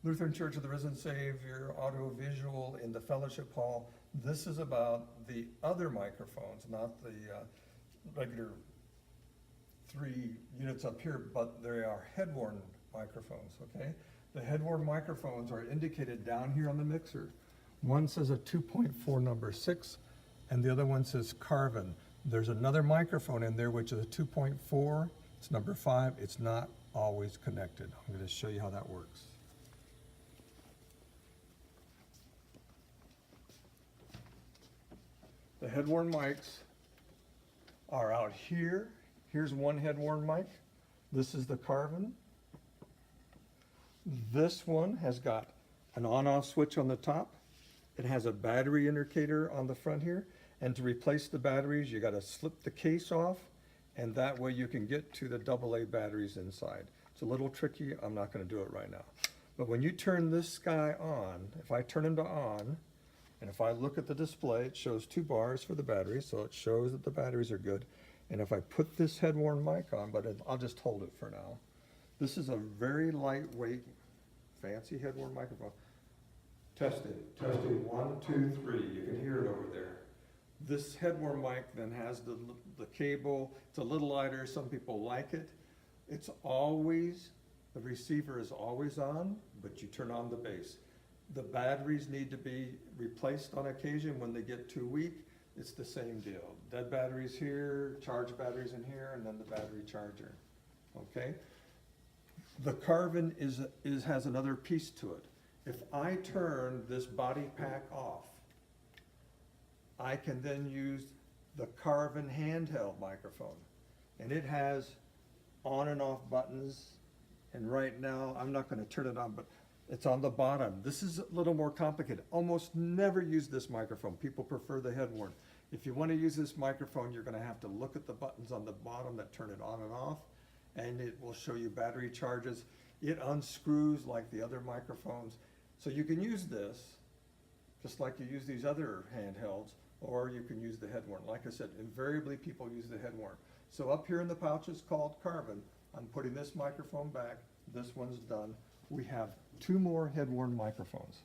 Lutheran Church of the Risen Savior, audiovisual in the fellowship hall. This is about the other microphones, not the regular 3 units up here, but they are head-worn microphones, okay? The head-worn microphones are indicated down here on the mixer. One says a 2.4 number 6, and the other one says Carvin. There's another microphone in there which is a 2.4, it's number 5, it's not always connected. I'm going to show you how that works. The head-worn mics are out here. Here's one head-worn mic. This is the Carvin. This one has got an on-off switch on the top. It has a battery indicator on the front here. And to replace the batteries, you got to slip the case off, and that way you can get to the AA batteries inside. It's a little tricky. I'm not going to do it right now. But when you turn this guy on, if I turn him to on, and if I look at the display, it shows 2 bars for the batteries, so it shows that the batteries are good. And if I put this head-worn mic on, but I'll just hold it for now. This is a very lightweight, fancy head-worn microphone. Testing, 1, 2, 3. You can hear it over there. This head-worn mic then has the cable. It's a little lighter. Some people like it. It's always, the receiver is always on, but you turn on the bass. The batteries need to be replaced on occasion when they get too weak. It's the same deal. Dead batteries here, charged batteries in here, and then the battery charger. Okay? The Carvin has another piece to it. If I turn this body pack off, I can then use the Carvin handheld microphone. And it has on and off buttons. And right now, I'm not going to turn it on, but it's on the bottom. This is a little more complicated. Almost never use this microphone. People prefer the head-worn. If you want to use this microphone, you're going to have to look at the buttons on the bottom that turn it on and off, and it will show you battery charges. It unscrews like the other microphones. So you can use this just like you use these other handhelds, or you can use the head-worn. Like I said, invariably people use the head-worn. So up here in the pouch is called Carvin. I'm putting this microphone back. This one's done. We have 2 more head-worn microphones.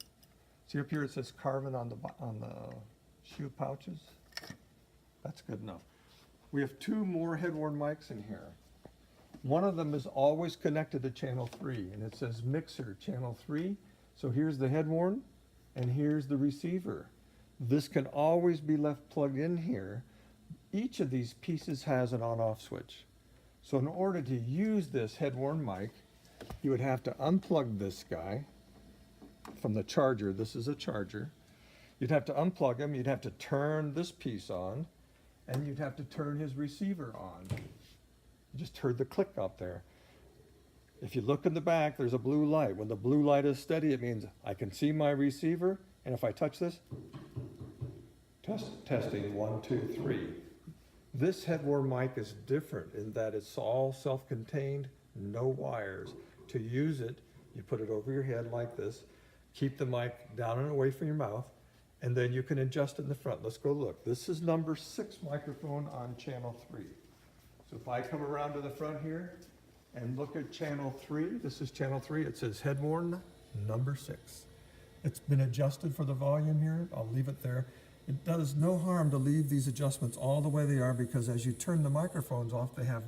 See up here it says Carvin on the shoe pouches. That's good enough. We have 2 more head-worn mics in here. One of them is always connected to channel 3, and it says mixer channel 3. So here's the head-worn, and here's the receiver. This can always be left plugged in here. Each of these pieces has an on-off switch. So in order to use this head-worn mic, you would have to unplug this guy from the charger. This is a charger. You'd have to unplug him. You'd have to turn this piece on, and you'd have to turn his receiver on. You just heard the click out there. If you look in the back, there's a blue light. When the blue light is steady, it means I can see my receiver, and if I touch this, testing 1, 2, 3. This head-worn mic is different in that it's all self-contained, no wires. To use it, you put it over your head like this, keep the mic down and away from your mouth, and then you can adjust it in the front. Let's go look. This is number 6 microphone on channel 3. So if I come around to the front here and look at channel 3, this is channel 3. It says head-worn number 6. It's been adjusted for the volume here. I'll leave it there. It does no harm to leave these adjustments all the way they are, because as you turn the microphones off, they have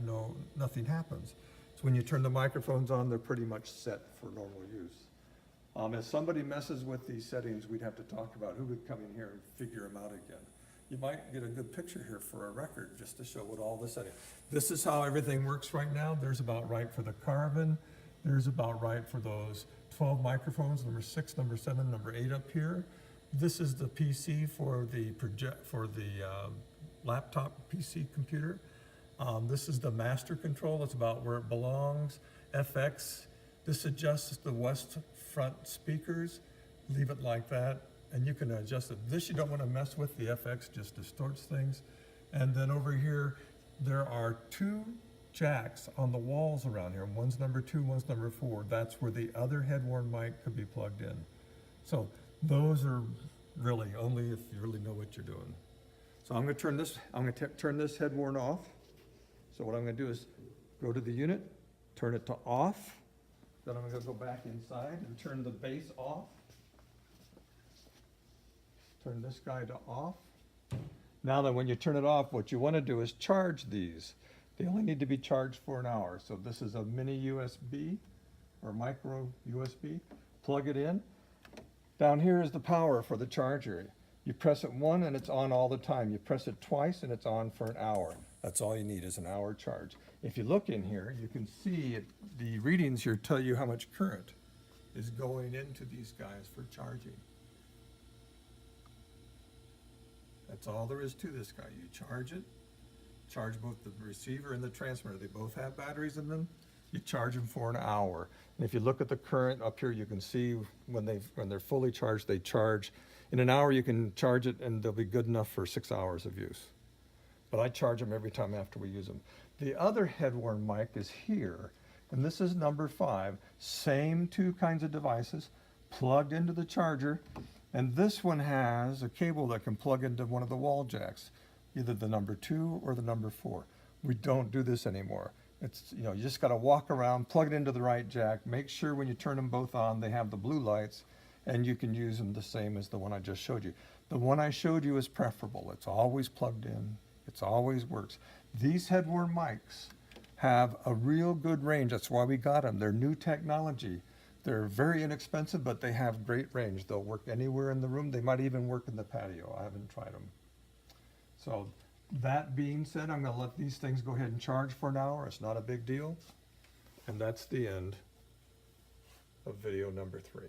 nothing happens. So when you turn the microphones on, they're pretty much set for normal use. If somebody messes with these settings, we'd have to talk about who would come in here and figure them out again. You might get a good picture here for a record just to show what all the settings. This is how everything works right now. There's about right for the Carvin. There's about right for those 12 microphones, number 6, number 7, number 8 up here. This is the PC for the laptop PC computer. This is the master control. It's about where it belongs. FX. This adjusts the west front speakers. Leave it like that, and you can adjust it. This you don't want to mess with. The FX just distorts things. And then over here, there are 2 jacks on the walls around here. One's number 2, one's number 4. That's where the other head-worn mic could be plugged in. So those are really only if you really know what you're doing. So I'm going to turn this head-worn off. So what I'm going to do is go to the unit, turn it to off, Then I'm gonna go back inside and turn the base off. Turn this guy to off. Now then, when you turn it off, what you wanna do is charge these. They only need to be charged for an hour. So this is a mini USB or micro USB. Plug it in. Down here is the power for the charger. You press it once and it's on all the time. You press it twice and it's on for an hour. That's all you need is an hour charge. If you look in here, you can see it, the readings here tell you how much current is going into these guys for charging. That's all there is to this guy. You charge it, charge both the receiver and the transmitter. They both have batteries in them. You charge them for an hour. And if you look at the current up here, you can see when they're fully charged, they charge. In an hour, you can charge it and they'll be good enough for 6 hours of use. But I charge them every time after we use them. The other head-worn mic is here, and this is number 5. Same two kinds of devices plugged into the charger, and this one has a cable that can plug into one of the wall jacks, either the number 2 or the number 4. We don't do this anymore. It's, you just got to walk around, plug it into the right jack, make sure when you turn them both on, they have the blue lights, and you can use them the same as the one I just showed you. The one I showed you is preferable. It's always plugged in. It always works. These head-worn mics have a real good range. That's why we got them. They're new technology. They're very inexpensive, but they have great range. They'll work anywhere in the room. They might even work in the patio. I haven't tried them. So that being said, I'm going to let these things go ahead and charge for an hour. It's not a big deal. And that's the end of video number 3.